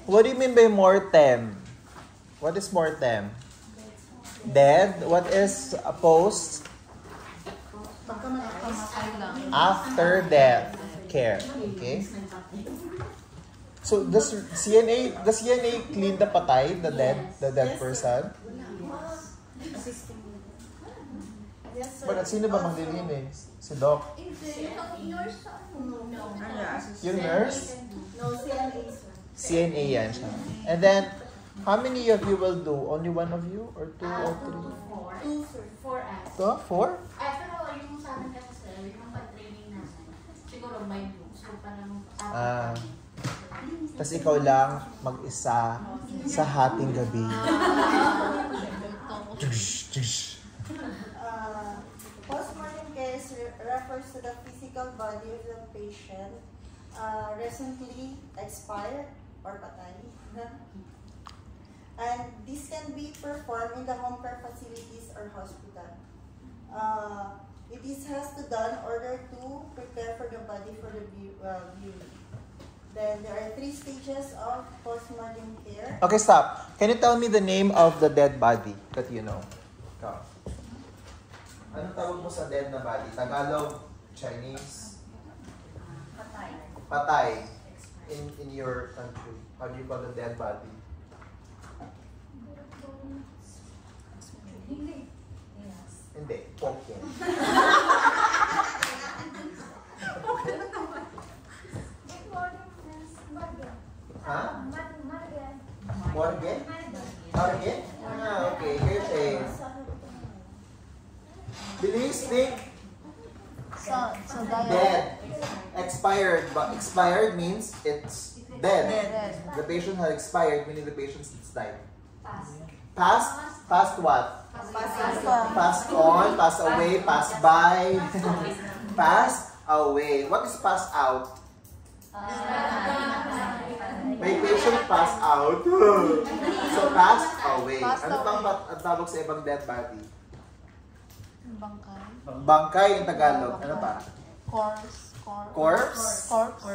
What do you mean by mortem? What is mortem? Dead. What is post? After death care. Okay. So does CNA clean the patay, the dead person? But sino ba maglilinis? Si Doc? Yung nurse? No, CNA. CNA yan siya. And then, how many of you will do? Only one of you? Or two or three? Four us. Four? Pero yung sa amin kasi sir, yung pag-training namin, siguro may groups. So parang tas ikaw lang mag-isa sa hating gabi. Postmortem care refers to the physical body of the patient recently expired or patay. And this can be performed in the home care facilities or hospital. It has to done in order to prepare for the body for the viewing. Then there are 3 stages of postmortem care. Okay, stop. Can you tell me the name of the dead body that you know? Ikaw. Anong tawag mo sa dead na body? Tagalog, Chinese? patay. Patay. In your country, how do you call the dead body? Hindi. Pokin. Ha? Morgue? Morgue? Okay. Okay. Bilis, think. So Dead. Expired. But expired means it's dead. The patient has expired, meaning the patient has died. Past? Past what? Passed on, passed away, passed by. Passed away. What is passed out? May patient passed out. So passed away. Ano pang ang tawag sa ibang dead body? Bangkay. Bangkay yung Tagalog. Ano pa? Corpse.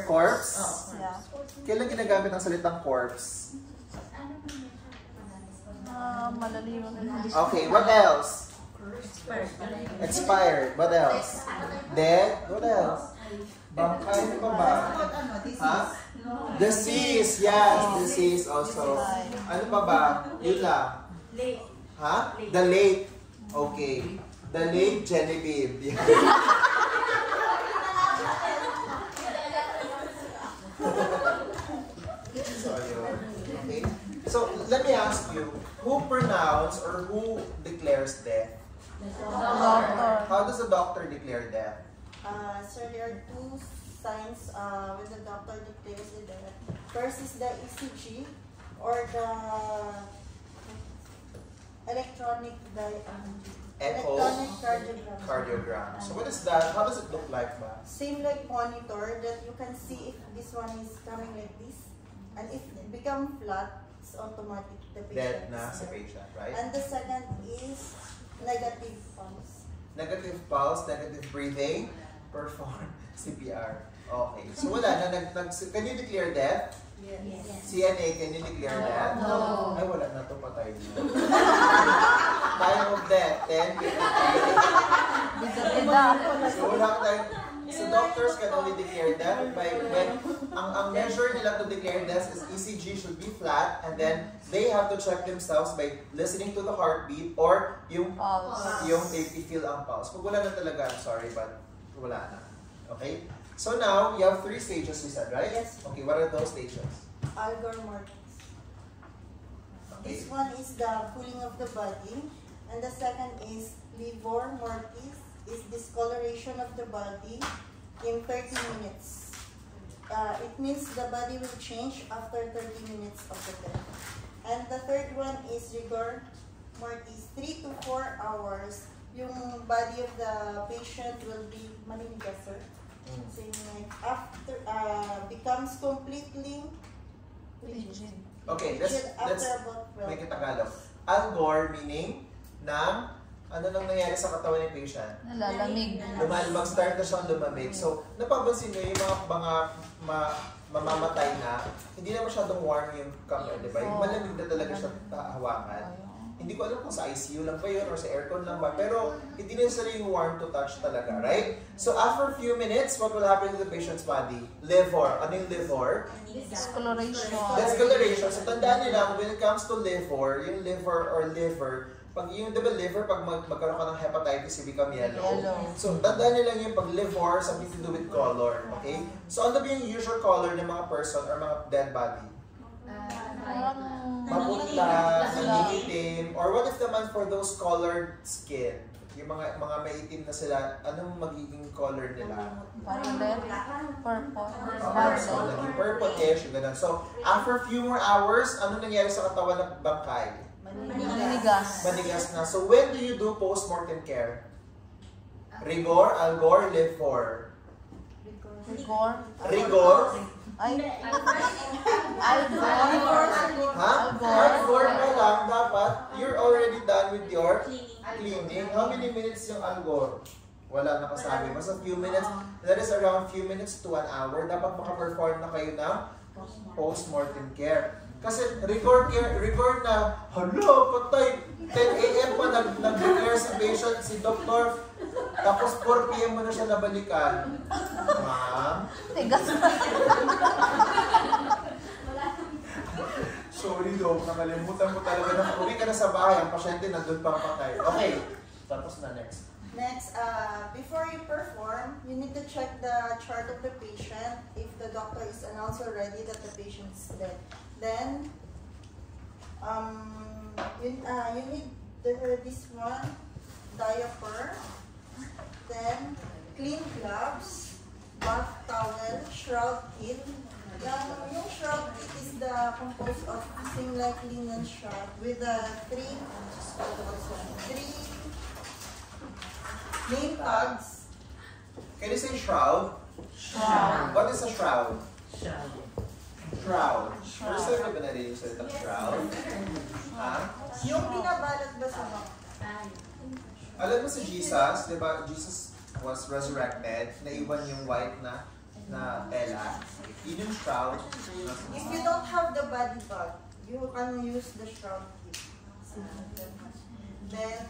Corpse? Yeah. Kailan ginagamit ang salitang corpse? Malalim. Okay, what else? Expired. What else? Dead. What else? Bangkay. Ano pa ba? Ha? Deceased. Yes, deceased also. Ano pa ba? Yun lang. Ha? The late. Okay. The late Genevieve. Okay. So, let me ask you, who pronounces or who declares death? Doctor. How does a doctor declare death? Sir, there are 2 signs when the doctor declares the death. First is the ECG or the electronic Cardiogram. So what is that? How does it look like, ba? Same like monitor that you can see if this one is coming like this, and if it become flat, it's automatic the patient Dead na sa patient, right? And the second is negative pulse. Negative pulse, negative breathing, perform CPR. Okay. So wala na. Can you declare death? Yes. CNA, can you declare death? No. Ay, wala na to, patay na. Time of death, 10, 15. So wala tayong, so doctors can only declare death by when ang measure nila to declare death is ECG should be flat, and then they have to check themselves by listening to the heartbeat or yung feel ang pulse. Pag wala na talaga, I'm sorry, but wala na. Okay? So now, you have 3 stages, we said, right? Yes. Okay, what are those stages? Algor mortis. Okay. This one is the cooling of the body, and the second is livor mortis, is discoloration of the body in 30 minutes. It means the body will change after 30 minutes of the death. And the third one is rigor mortis, 3 to 4 hours. Yung body of the patient will be maninigas, sir. So, after becomes completely rigid. Okay, let's After about 12 make it Tagalog. Algor meaning ng ano nang nangyari sa katawan ng patient? Nalalamig. Mag-start na siyang lumamig. So, napapansin nyo yung mga mamamatay na, hindi na masyadong warm yung kamay, di ba? Yung malamig na talaga siya hawakan. Hindi ko alam kung sa ICU lang ba yun or sa aircon lang ba, pero hindi necessarily yung warm to touch talaga, right? So, after a few minutes, what will happen to the patient's body? Liver. Ano yung liver? Discoloration. Discoloration. So, tandaan nila, when it comes to liver, yung liver, pag yung, di ba liver, pag magkaroon ka ng hepatitis, it become yellow. So, tandaan nila yung pag liver, something to do with color. Okay? So, ano ba yung usual color ng mga person or mga dead body? Maputla, nangingitim, or what if naman for those colored skin? Yung mga maitim na sila, anong magiging color nila? Violet. Purple. So, naging purple-ish, gano'n. So, after a few more hours, ano nangyari sa katawan ng bangkay? Manigas. Manigas na. So, when do you do post-mortem care? Rigor, algor, live for? Rigor. Rigor? Ay. Algor. Ha? Algor pa lang, dapat you're already done with your cleaning. How many minutes yung algor? Wala nakasabi. Basta few minutes. That is around few minutes to 1 hour. Dapat makaperform na kayo ng post-mortem care. Kasi rigor na, hala, patay. 10 a.m. pa nag-declare si patient, si doktor. Tapos 4 p.m. mo na siya nabalikan. Ma'am? Tigas. Sorry daw, nakalimutan ko talaga na uwi ka na sa bahay, ang pasyente nandun pang patay. Okay, tapos na next. Next, before you perform, you need to check the chart of the patient if the doctor is announced already that the patient is dead. Then, you need this one, diaper, then clean gloves, bath towel, shroud kit. Yung shroud kit is composed of same like linen shroud with three name tags. Can you say shroud? Shroud. What is a shroud? Shroud. First time na ba narinig sa itang shroud? Ha? Yung binabalot ba sa mga? Alam mo si Jesus, di ba? Jesus was resurrected, naiwan yung white na tela. Yun yung shroud. If you don't have the body bag, you can use the shroud kit. Then,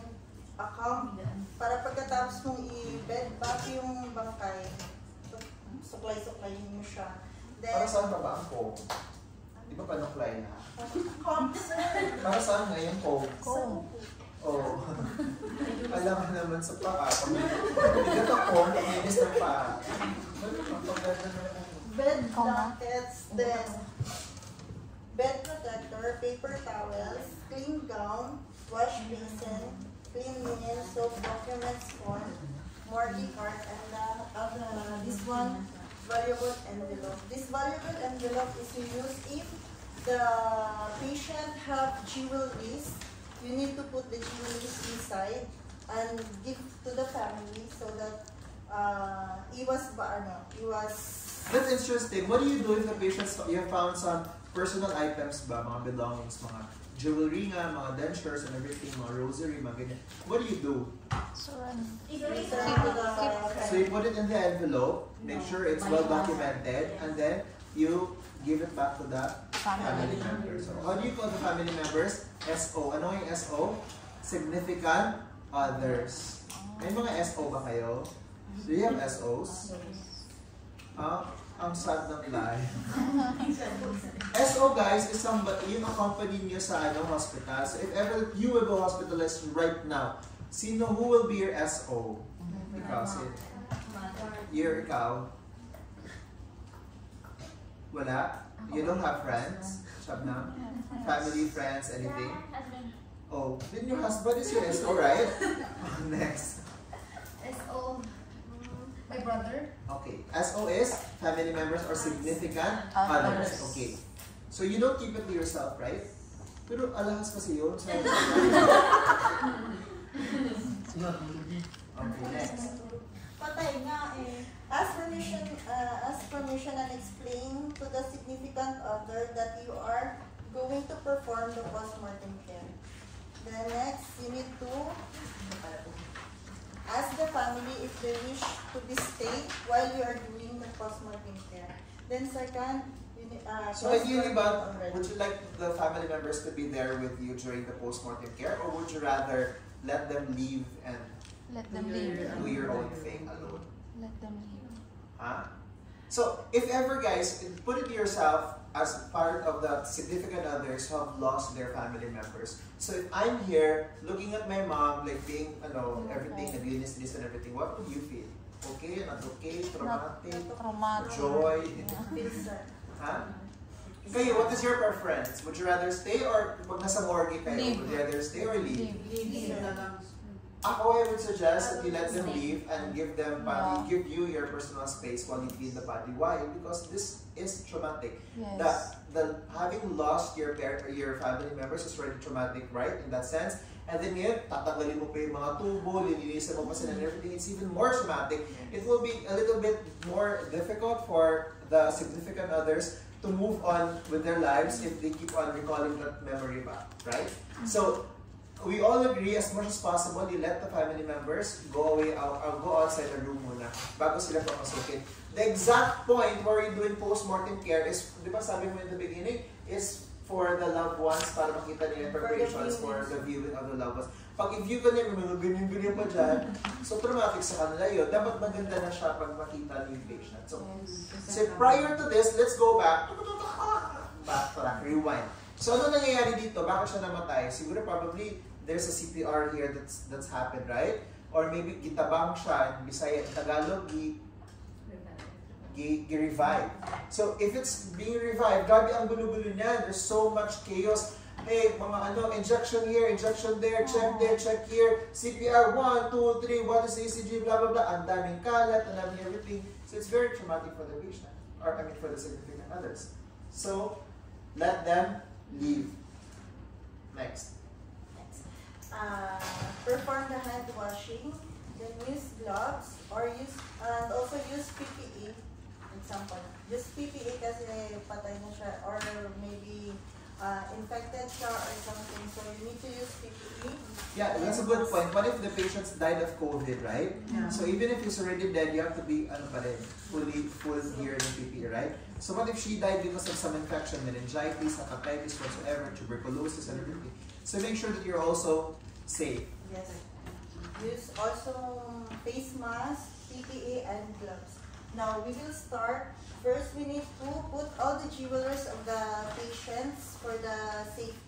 para pagkatapos mong i-bed bag yung bangkay, suklay-suklayin mo siya. Para Then, saan pa ba ang comb? Di ba panuklay na? combs. Para saan nga yung comb? Comb. Oh. Alam mo naman sa paa. Bigat ang comb, nakinis ng paa. Bed blankets, then bed protector, paper towels, clean gown, wash basin, clean linen, soap, documents, form, morgue card, and this one, valuable envelope. This valuable envelope is used if the patient have jewelries. You need to put the jewelries inside and give to the family so that it was. That's interesting. What do you do if the patients, you have found some personal items ba, mga belongings, mga jewelry nga, mga dentures and everything, mga rosary, mga ganyan. What do you do? Surrender. So you put it in the envelope, make sure it's well documented, and then you give it back to the family members. So how do you call the family members? SO. Ano yung SO? Significant others. May mga SO ba kayo? Do you have SOs? Ang sad ng life. SO guys is somebody yung accompany niyo sa hospital. So if ever you will go hospitalized right now, who will be your SO? Ikaw, ikaw. Wala? You don't have friends? Shabnam? Family, friends, anything? Oh, then your husband is your SO, right? Next. SO, my brother. Okay. SO is family members or significant others. Okay. So you don't keep it to yourself, right? Pero alahas kasi yun. Okay, next. Patay nga eh. Ask permission and explain to the significant other that you are going to perform the post-mortem care. Then next, you need to ask the family if they wish to be stayed while you are doing the postmortem care. Then second, you need, So ideally, but would you like the family members to be there with you during the postmortem care, or would you rather let them leave and Let them leave. do your own thing alone? Let them leave. Huh? So if ever, guys, put it to yourself as part of the significant others who have lost their family members. So if I'm here looking at my mom, like being, everything, naglinis-lis and everything, what would you feel? Okay, not okay, traumatic, Traumatic. joy? Feels sad. Huh? Kayo, what is your preference? Would you rather stay or pag nasa morgue kayo, Leave. would you rather stay or leave? Leave. Ako, I would suggest that you let them leave and give them body, give you your personal space while you clean the body. Why? Because this is traumatic. Yes. The having lost your parent or your family members is already traumatic, right? In that sense. And then ngayon, tatanggalin mo pa yung mga tubo, lilinisan mo pa sila and everything. It's even more traumatic. It will be a little bit more difficult for the significant others to move on with their lives if they keep on recalling that memory back, right? So, we all agree as much as possible, you let the family members go away, go outside the room muna bago sila papasukin. The exact point where you're doing post-mortem care is, di ba sabi mo in the beginning, is for the loved ones para makita nila preparations for the viewing of the loved ones. Pag i-view ka niya, may mga ganyan-ganyan pa dyan, so traumatic sa kanila yun. Dapat maganda na siya pag makita niyo yung patient. So prior to this, let's go back. Backtrack, rewind. So ano nangyayari dito? Bakit siya namatay? Siguro probably there's a CPR here that's happened, right? Or maybe gitabang siya in Bisaya, in Tagalog, gi-revive. So if it's being revived, grabe ang gulo-gulo niyan. There's so much chaos. Hey, mga injection here, injection there, check here, CPR 1, 2, 3, what is ECG, blah, blah, blah. Ang daming kalat, ang daming everything. So it's very traumatic for the patient, or I mean for the significant others. So let them leave. Next. Perform the hand washing, then use gloves and also use PPE. Example, use PPE kasi patay na siya or maybe infected siya or something, so you need to use PPE. Yeah, that's a good point. What if the patient's died of COVID, right? Yeah. So even if he's already dead, you have to be full gear in PPE, right? So what if she died because of some infection, meningitis, hepatitis, whatsoever, tuberculosis, and everything? So make sure that you're also safe. Yes. Use also face mask, PPE, and gloves. Now we will start. First, we need to put all the jewelries of the patients for the safety.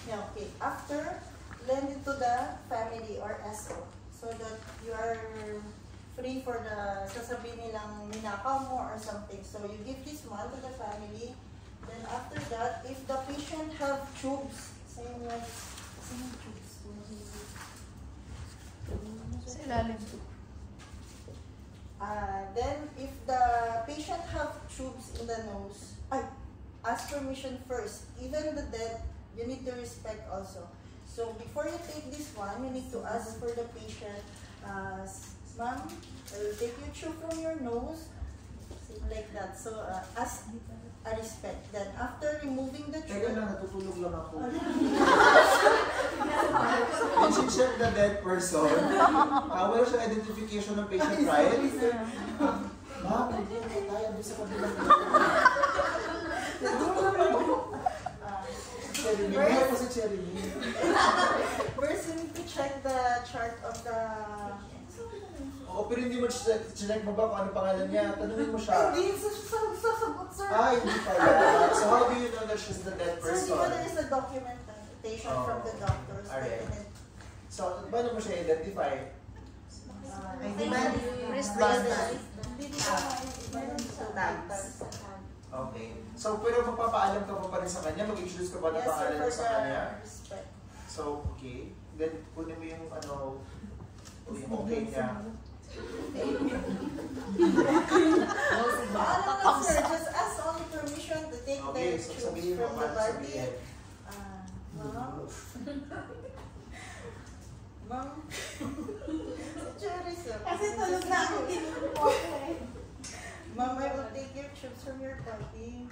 Yeah, okay. After, lend it to the family or SO so that you are free for the sasabihin nilang ninakaw mo or something. So you give this one to the family. Then after that, if the patient have tubes, same like tubes. Sa ilalim. Then if the patient have tubes in the nose, ask permission first. Even the dead, you need to respect also. So before you take this one, you need to ask for the patient, ma'am, I will take your tube from your nose, like that. So ask a respect. Then after removing the tube, Teka lang, natutulog lang ako. Did she check the dead person? Wala siyang identification ng patient, right? Ma'am, hindi na tayo doon sa kabilang. First, you need to check the chart of the... Oo, pero hindi mo check mo ba kung ano pangalan niya? Tanungin mo siya. Hindi, sasagot, sir. Hindi pala. So how do you know that she's the dead person? So, there is a documentation from the doctors. Alright. So, paano mo siya identify? Wristband. Okay. So, pero magpapaalam ka pa rin sa kanya? Mag-introduce ka ba ng pangalan mo sa kanya? So, okay. Then, kunin mo yung yung okay niya. Sir, just ask only permission to take the tubes from the body. Ma'am? Cherry, sir. Kasi tulog na ako dito. Ma'am, I will take your tubes from your body.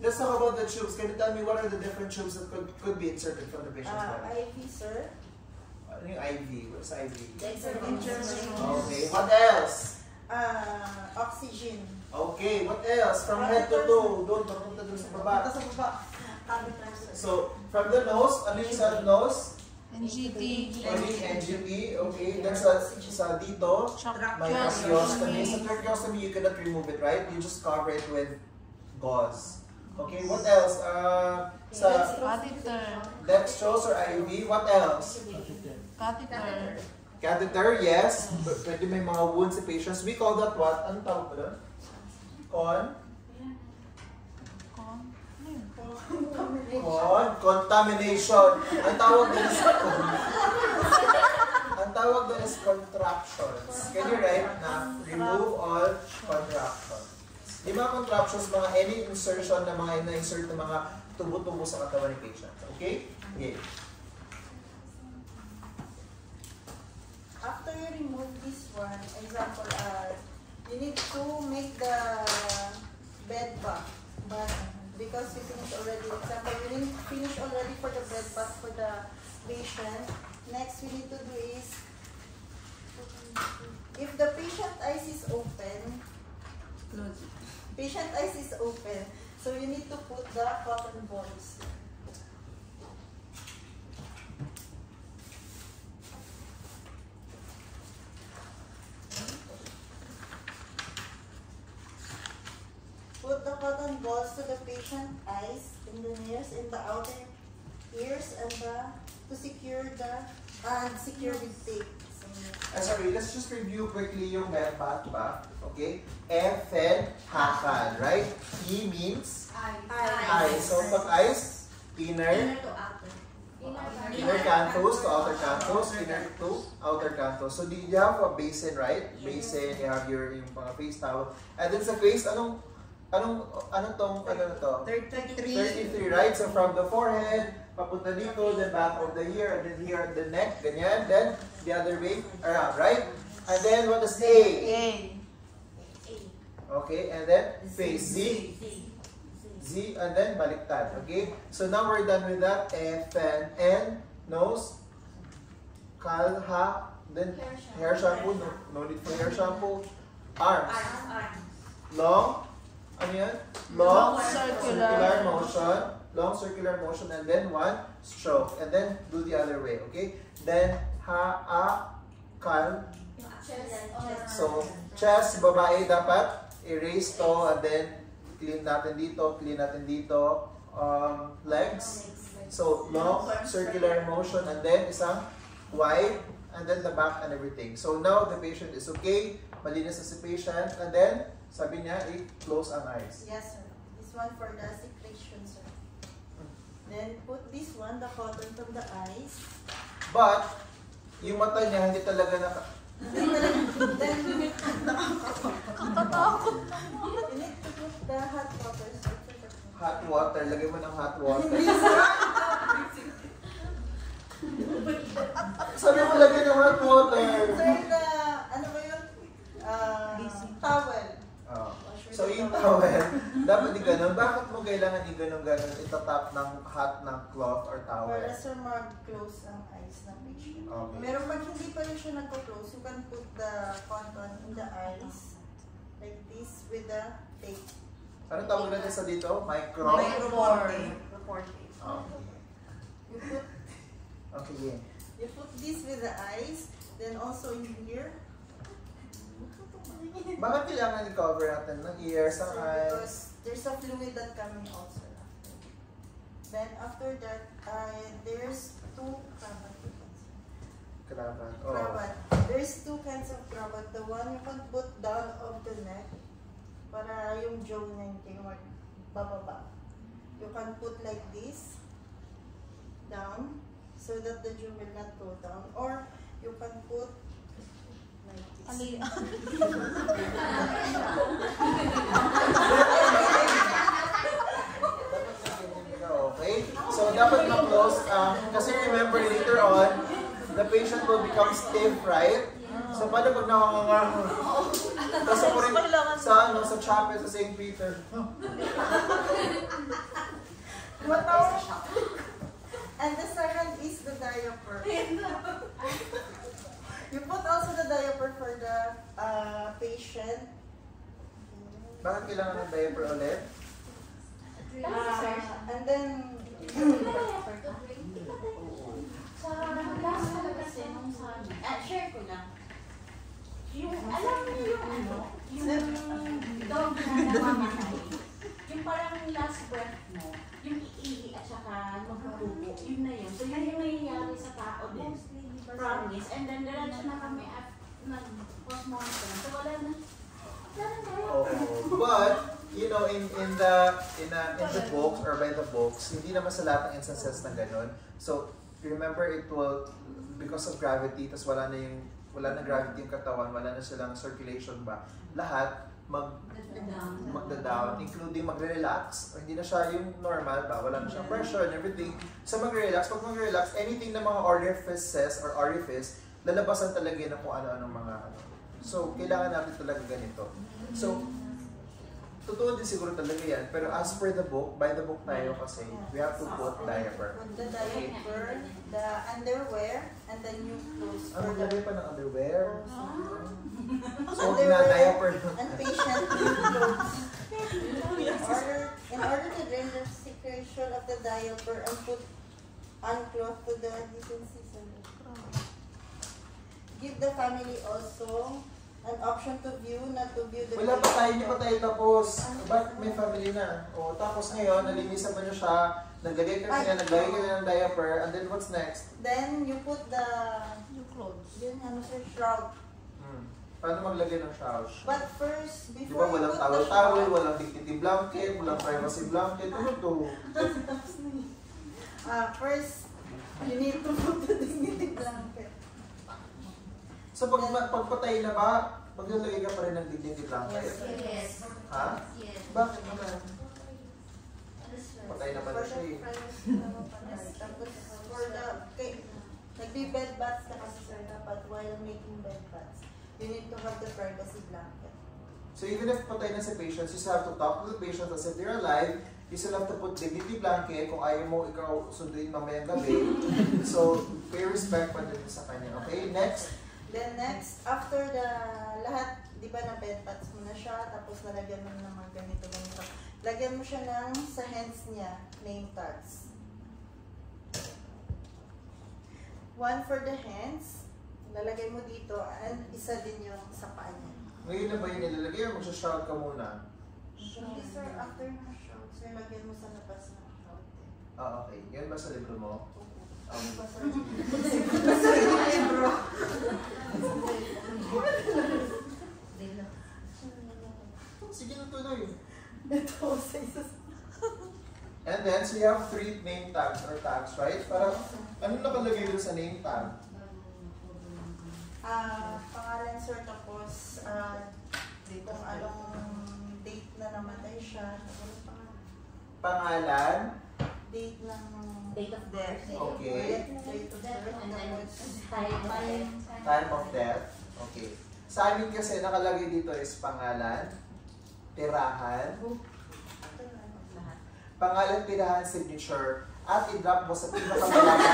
let's talk about the tubes. Can you tell me what are the different tubes that could be inserted from the patient's body? IV, sir. Ano yung IV? What's IV? Internal. Okay, what else? Oxygen. Okay, what else? From head to toe. Doon, papunta doon sa baba. So, from the nose, ano yung sa nose? NGT. NGT, okay. Then sa dito, may tracheostomy. Sa tracheostomy, you cannot remove it, right? You just cover it with gauze. Okay, what else? Sa Catheter. dextrose or IV, what else? Catheter. Catheter, yes. Pwede may mga wounds sa patients. We call that what? Anong tawag ba doon? Contamination. Ang tawag doon is contractions. Can you write na remove all contractions? Di mga contractions, mga any insertion na mga ina-insert na mga tubo-tubo sa katawan ni patient. Okay? Okay. After you remove this one, example, you need to make the bed bath. But because we finished already, example, we didn't finish already for the bed bath for the patient. Next we need to do is, if the patient eyes is open, patient eyes is open, so you need to put the cotton balls. Put the cotton balls to the patient eyes, in the ears, in the outer ears, and to secure with tape. Sorry, let's just review quickly yung bed bath ba? Okay? Fen, hakan, right? E means eyes. So pag eyes, inner canthus to outer canthus, inner to outer canthus. So you have a basin, right? Basin, you have yung mga face towel. And then sa face, ano na to? 33, right? So from the forehead, papunta dito, then back of the ear, and then here at the neck, ganyan, then the other way around, right? And then what is A? Okay, and then face Z, and then baliktad, okay? So now we're done with that. F, N, nose, kal, ha, then hair shampoo, no need for hair shampoo. Arms, long, ano yan? Long circular motion. Long circular motion, and then one stroke, and then do the other way, okay? Then ha, a, kal. So chest, babae dapat erase to, and then clean natin dito, legs. So long circular motion, and then isang wide, and then the back and everything. So now the patient is okay, malinis na si patient, and then sabi niya, close ang eyes. Yes, sir. This one for the secretion, sir. Then put this one, the cotton from the eyes. But yung mata niya hindi talaga Then you need to put the hot water, sir. hot water. Lagay mo ng hot water. Sabi mo lagay ng hot water. Sir, ano ba yun? Towel. So yung towel, dapat i-ganon. Bakit mo kailangan i-ganon? Itatap ng hot ng cloth or towel? Para sir mag-close ang eyes ng patient. Okay. Meron pag hindi pa rin siya nag-close, you can put the cotton in the eyes like this with the tape. Ano tawag natin sa dito? Micropore. You put Okay, yeah. You put this with the eyes, then also in here. Bakit kailangan i-cover natin ng ears, ng eyes? Because there's a fluid that coming also. Then after that, there's two cravat. Cravat. There's two kinds of cravat. The one you can put down of the neck, para yung jaw niya hindi bababa. You can put like this, down, so that the jaw will not go down. Or you can put like this. Okay? So, dapat ma-close. Kasi remember, later on, the patient will become stiff, right? So, paano pag nakakanga? sa chapel sa St. Peter. What else? And the second is the diaper. You put also the diaper for the patient. Bakit kailangan ng diaper ulit? And then, Sa last ko kasi nung sa share ko lang. Yung, alam mo yung ano, yung dog na namamatay. Yung parang last breath mo, yung iihi at saka magpupupo, yun na yun. So yun yung nangyayari sa tao din. Promise. And then diretso na kami at nag-postmortem. So wala na. Oh, but you know, in the books or by the books, hindi naman sa lahat ng instances na ganun. So remember, it will, because of gravity, tas wala na gravity yung katawan, wala na silang circulation ba, lahat magda-down, including magre-relax. Hindi na siya yung normal ba, wala na siyang pressure and everything. So magre-relax, pag magre-relax, anything na mga orifices or orifice, lalabasan talaga yun ng kung ano-anong mga ano. So kailangan natin talaga ganito. So totoo din siguro talaga yan, pero as per the book, by the book tayo kasi, we have to put diaper. put the diaper, the underwear, and the new clothes Ano for maglagay the pa ng underwear? So, underwear diaper. and patient new clothes. In order to drain the secretion of the diaper and put uncloth to the decencies. Give the family also an option to view, not to view the Wala pa tayo, hindi pa tayo tapos. Bakit may family na? O, tapos ngayon, nalinisan mo na siya, naglagay ka ng diaper, and then what's next? Then you put the New clothes. yun ano sir, shroud. Paano maglagay ng shower? But first, Di before ba walang you put the towel-towel, shroud, walang dignity blanket, walang privacy blanket, ano to? first, you need to put the dignity blanket. So pagpatay na ba, maglalagay ka pa rin ng dignity blanket? Yes. Ha? Yes. Bakit naman? Patay naman na siya eh. Tapos, for the, okay, nagbe-bed baths ka kasi sir, dapat while making bed baths, you need to have the privacy blanket. So even if patay na si patients, you still have to talk to the patients as if they're alive. You still have to put dignity blanket kung ayaw mo ikaw sunduin mamayang gabi. So, pay respect pa din sa kanya. Okay, next. Then next, after the lahat, di ba na bed baths mo na siya, tapos nalagyan mo ng mga ganito. Lagyan mo siya ng sa hands niya, name tags. One for the hands, lalagay mo dito, and isa din yung sa paa niya. Ngayon na ba yung nilalagay o magsha-shout ka muna? Hindi sir, after na shroud, sir, lagyan mo sa labas ng shroud. Ah, okay. Yan ba sa libro mo? Ano ba sir? Sige na tuloy. Ito, sa isa. And then, so you have 3 name tags or tags, right? Para, ano nakalagay doon sa name tag? Pangalan sir, tapos kung anong date na namatay siya. Ano pangalan? Pangalan? Date ng Date of birth. Okay. Date of birth. And then Tapos, Time of death? Okay. Sa amin kasi nakalagay dito is pangalan, tirahan, signature, at i-drop mo sa pinakamalapit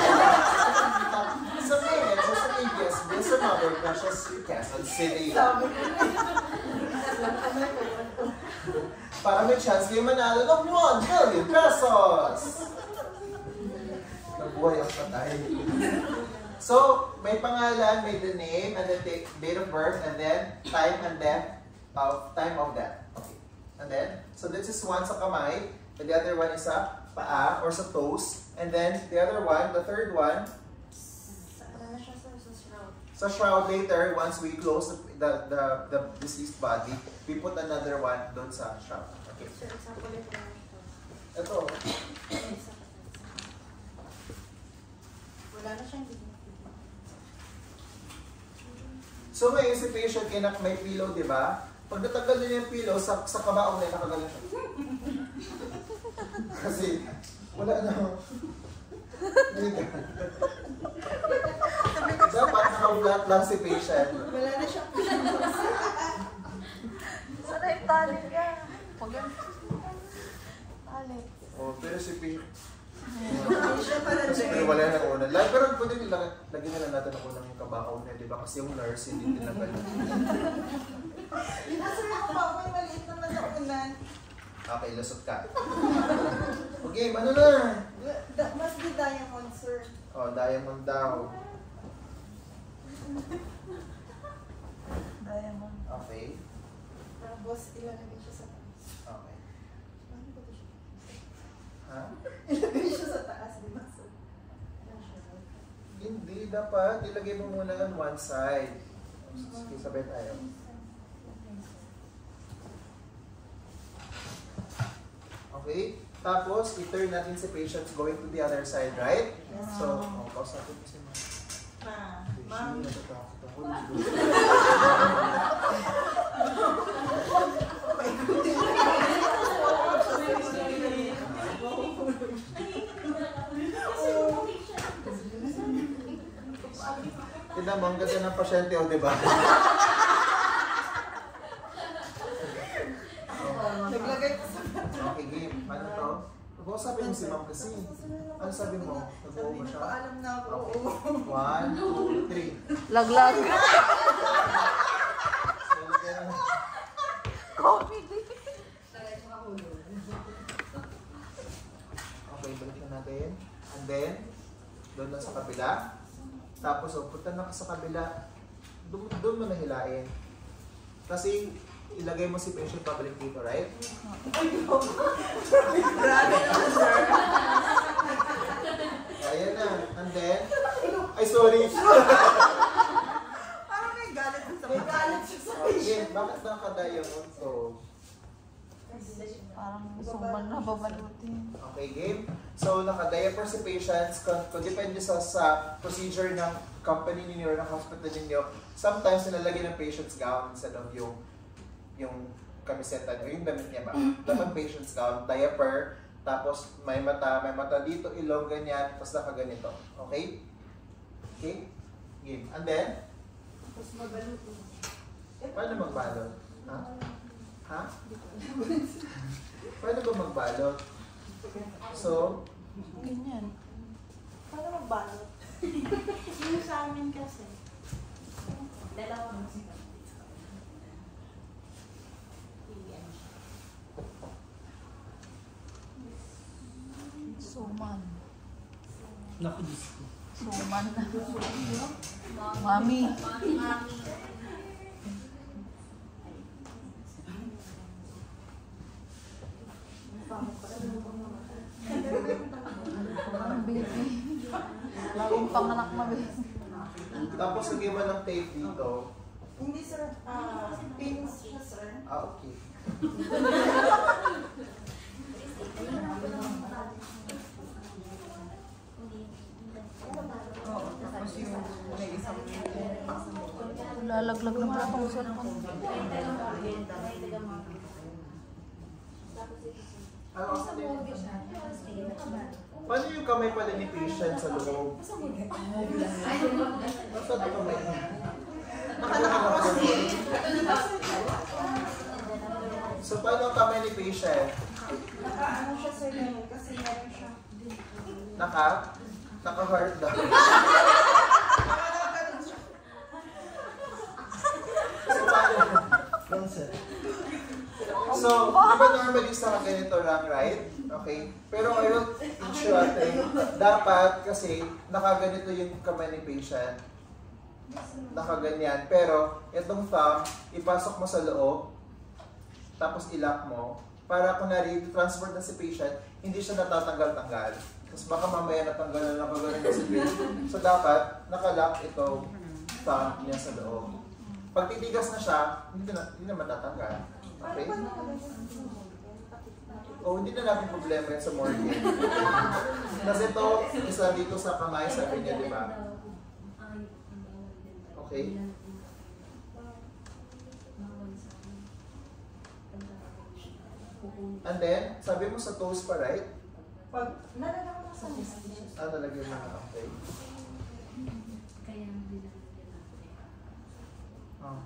sa minutes or sa ABS based on other precious Quezon City. Para may chance kayo manalo ng 1 million pesos! Nabuhay ang patay. So, may pangalan, may the name, and then date of birth, and then time of death. Okay. And then, so this is one sa kamay, and the other one is sa paa or sa toes, and then the other one, the third one, ano na siya sir, sa shroud. sa shroud later, once we close the deceased body, we put another one doon sa shroud. Okay. Sir, example ito na shroud. Ito. Wala na siyang dignity. So ngayon si patient may pillow, di ba? Pag natanggal niya yung pillow, sa kabaong na nakagalan siya. Kasi wala na. Dapat naka-flat lang si patient. Wala na siyang pillows. Sana yung tali ka. Pag tali. Oh, pero si Pink, Hindi siya para siyempre wala na ng unang. Pero pwede lagyan na lang natin ang unang yung kabaon niya, di ba? Kasi yung nurse, hindi tinagal. Kasi yung pa may maliit naman na unan. Okay, lusot ka. Okay, ano na? Must be diamond, sir. Oh, diamond daw. Diamond. Okay. Tapos ilalagay siya sa taas. Okay. Paano ba ito siya? Ha? Ilagay siya sa taas, di ba, sir? Hindi, dapat. Ilagay mo muna on one side. Sige, sabay tayo. Okay? Tapos, i-turn natin si patients going to the other side, right? Yes. So, kausapin mo si ma'am. Ma'am. Natatakot ako. Tignan mo, ang ganda ng pasyente, o, diba? Naglagay ko sa Okay, game. Ano to? Kausapin mo si ma'am kasi. Ano sabi mo? Nag-uo ba siya? Paalam na ako. Okay. 1, 2, 3. Laglag. Okay, balik na natin. And then, doon na sa kabila. Tapos, punta na ka sa kabila. Doon mo nahilain. Kasi, ilagay mo si patient pabalik dito, right? Grabe naman, sir. Ayan na. And then, ay sorry. Parang may galit sa may galit siya sa Okay, bakit nakaka-diamond to? Parang suman na babalutin. Okay, game. So, naka-diaper si patients. Kung depende sa procedure ng company ninyo or ng hospital ninyo, sometimes nilalagay ng patient's gown instead of yung kamiseta nyo, yung damit niya ba? Dapat patient's gown, diaper, tapos may mata dito, ilong, ganyan, tapos nakaganito. Okay? Okay? Game. And then, Tapos mabalot. paano magbalot? Ha? Ha? Paano ba magbalot? So, Ganyan. Paano magbalot? Yung sa amin kasi, dalawang Suman. Naku, Diyos ko. Suman na. Mami. Ang baby. Lagong panganak na baby. tapos lagyan mo ng tape dito. Hindi, sir. Pins siya, sir. Ah, okay. Lalaglag na pala itong cellphone. Ano? Paano yung kamay pala ni patient sa loob? Nasaan ang kamay mo? Naka-cross din. So, paano ang kamay ni patient? Naka-ano siya, sir, ngayon kasi meron siya. Naka-heart daw. So, paano? So, di ba normally sa ganito lang, right? Okay? Pero I will teach you a thing. Dapat kasi nakaganito yung kamay ni patient. Nakaganyan. Pero itong thumb, ipasok mo sa loob, tapos ilock mo, para kunwari transport na si patient, hindi siya natatanggal-tanggal. Tapos baka mamaya natanggal na nakaganon na si patient. So dapat nakalock itong thumb niya sa loob. Pag titigas na siya, hindi na matatanggal. Okay? O, hindi na natin problema yan sa morning. Kasi ito, isa dito sa kamay, sabi niya, di ba? Okay? And then, sabi mo sa toes pa, right? Pag nalagyan mo sa list. Nalagyan mo na, okay. Oh.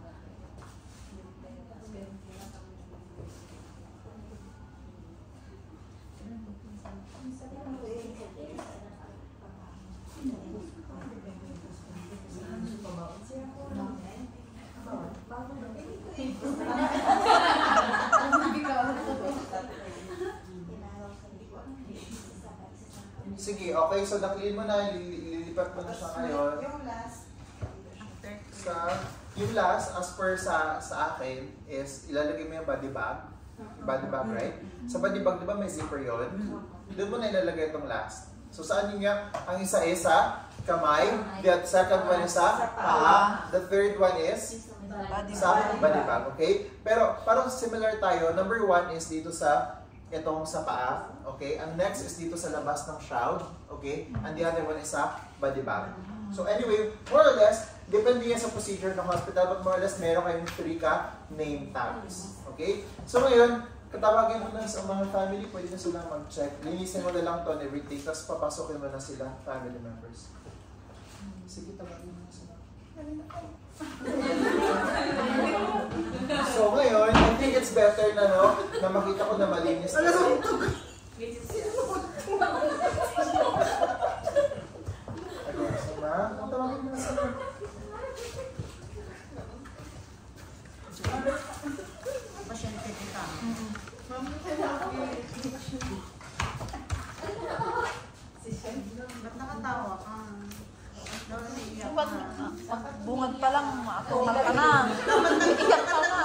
Okay, so na-clean mo na, lilipat mo na siya ngayon. Yung last. Yung last, as per sa akin, is ilalagay mo yung body bag. Body bag, right? Sa body bag, di ba may zipper yun? Doon mo na ilalagay itong last. So saan yun nga? Ang isa is sa kamay, the second one is sa paa, the third one is sa body bag, okay? Pero parang similar tayo. Number 1 is dito sa itong sa paa, okay? Ang next is dito sa labas ng shroud, okay? And the other one is sa body bag. So anyway, more or less, depende yan sa procedure ng hospital, but more or less, meron kayong 3 name tags, okay? So ngayon, katawagin mo na sa mga family, pwede na sila mag-check. Linisin mo na lang to and everything, tapos papasokin mo na sila, family members. Sige, tawagin mo na sila. So ngayon, I think it's better na na makita ko na malinis. Okay, so ma'am, tawagin mo na sila. Pasyente kita. Ba't nakatawa ka? Bungad pa lang, matumal ka na. Iyak ka na.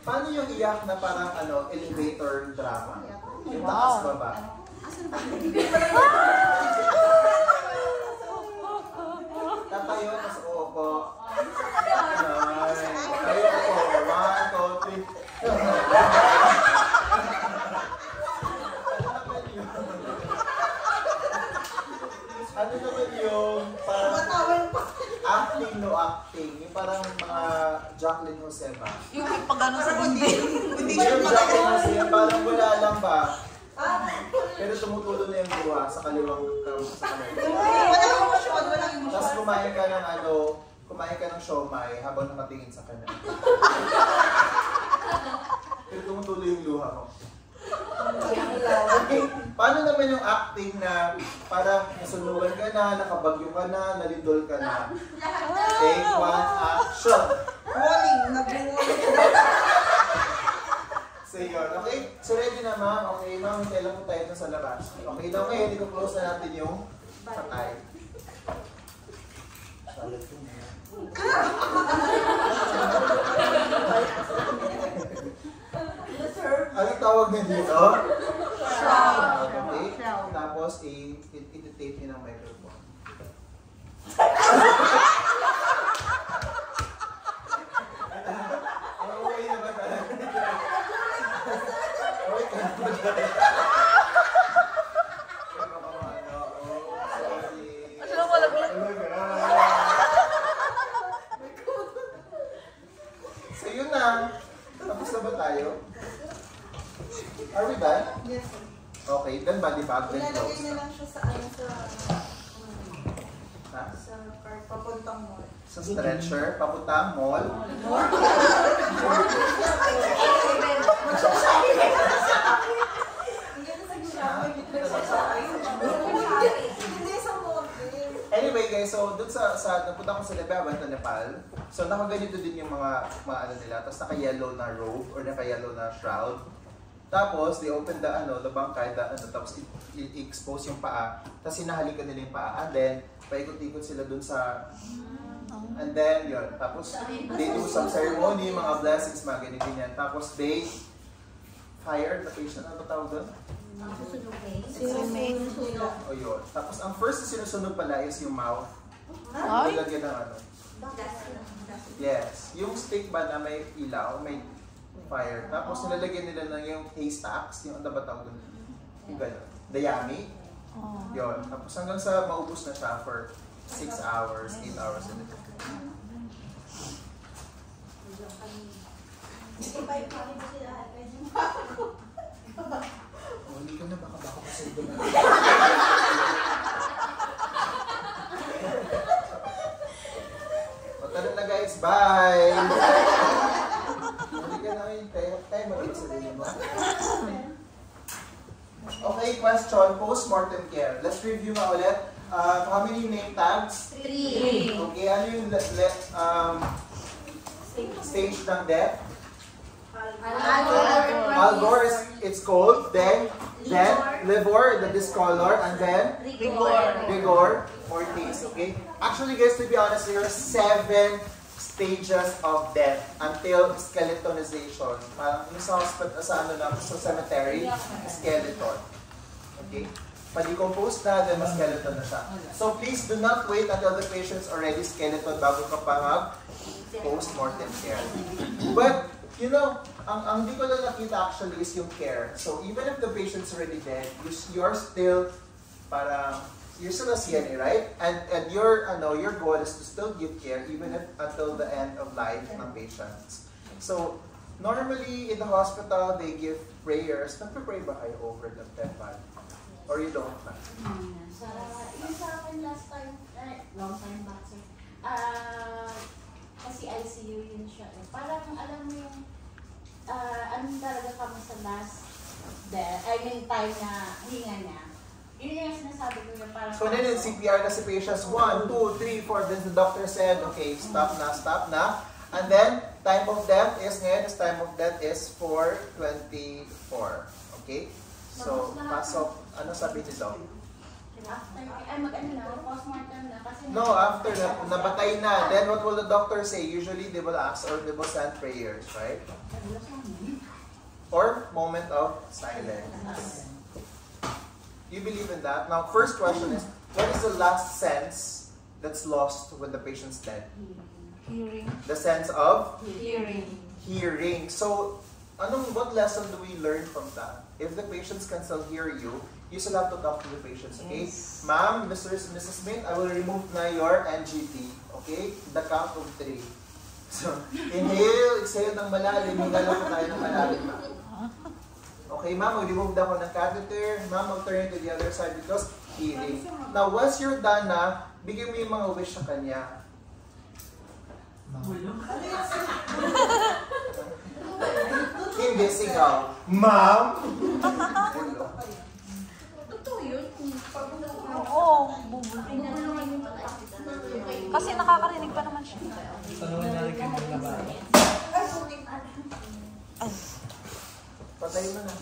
Paano yung iyak na parang elevator drama? Yung taas baba. Tatayo, tapos uupo. Tayo po. 1, 2, 3. Ano naman yung parang acting no acting? Yung parang mga Jacqueline Joseba. Yung pag ano sa dinding. Hindi yung Jacqueline Joseba, parang wala lang ba? Pero tumutulo na yung buha sa kaliwang sa kaliwang. Tapos kumain ka ng siomay habang nakatingin sa kanya. Pero tumutulo yung luha mo. Okay. Paano naman yung acting na parang nasunugan ka na, nakabagyo ka na, nalindol ka na? Take 1, action! So yun, okay? So ready na ma'am? Okay ma'am, hintay lang po tayo sa labas. Okay na ngayon, i-close na natin yung patay. Anong tawag na dito? Shroud. Okay? Tapos, i-tape nyo ng microphone. Okay na ba talaga? Okay ka na ba talaga? So yun na. Tapos na ba tayo? Are we done? Yes. Okay, then body bag, then Ilalagay clothes. na lang siya sa sa car, papuntang mall. Sa stretcher, papuntang mall. Hindi sa mall. Anyway guys, so dun sa napunta ko sa Nepal. So nakaganito din yung mga ano nila, tapos naka-yellow na robe or naka-yellow na shroud. Tapos they open the bangkay, tapos i-expose yung paa. Tapos hinahalikan nila yung paa. And then paikot-ikot sila dun sa and then yun. Tapos they do some ceremony, mga blessings, mga ganyan. Tapos they hire the patient. Ano tawag doon? O yun. Tapos ang first na sinusunod pala is yung mouth. Nilagyan ng ano. Yes. Yung stick ba na may ilaw, may fire. Tapos nilalagyan nila ng yung haystacks, yung ano ba tawag doon? Yung gano'n. Dayami. Yun. Tapos hanggang sa maubos na siya for 6 hours, 8 hours in the day. Hindi ka na, baka kasi doon. Tara na guys, bye! Hindi ka na yun, tayo mag-ibig sabihin mo. Okay, question, post-mortem care. Let's review nga ulit. How many name tags? 3. Okay, ano yung stage ng death? Algor is it's cold, then then livor, the discolor, and then rigor mortis. Okay? Actually, guys, to be honest, there are 7 stages of death until skeletonization. Parang yung sa hospital, sa cemetery, skeleton. Okay? Pa-decompose na, then ma-skeleton na siya. So please do not wait until the patient's already skeleton bago ka pa mag-post-mortem care. But, you know, ang di ko lang nakita actually is yung care. So even if the patient's already dead, you're still parang you're still a CNA, right? And your goal is to still give care even if until the end of life ng patients. So normally in the hospital they give prayers. Nagpe-pray ba kayo over the dead body? Or you don't? Yung sa akin last time, long time back, sir. Kasi ICU yun siya. Parang alam mo yung ano talaga kami sa last time na hinga niya. Yun yung sinasabi ko yung parang... So then in CPR na si patients 1, 2, 3, 4, then the doctor said, okay, stop na. And then, time of death is ngayon, time of death is 4:24. Okay? So, pasok, ano sabi ni Doc? After, mag-ano na, post-mortem na. Kasi No, after nabatay na, then what will the doctor say? Usually they will ask or they will send prayers, right? Or moment of silence. You believe in that? Now, first question is, what is the last sense that's lost when the patient's dead? Hearing. The sense of Hearing. hearing. So, what lesson do we learn from that? If the patients can still hear you, you still have to talk to the patients, okay? Yes. Ma'am, Mrs. Smith, I will remove na your NGT, okay? The count of 3. So, inhale, exhale ng malalim, hinga lang po tayo ng malalim, ma'am. Okay, ma'am, mag-remove na ako ng catheter. Ma'am, mag-turn to the other side because healing. Now, once you're done na, bigyan mo yung mga wish sa kanya. Hindi, sigaw. Ma'am! totoo yun. Oo, bubulong. Kasi nakakarinig pa naman siya. Tanungin natin kung may labanan. Patayin mo na.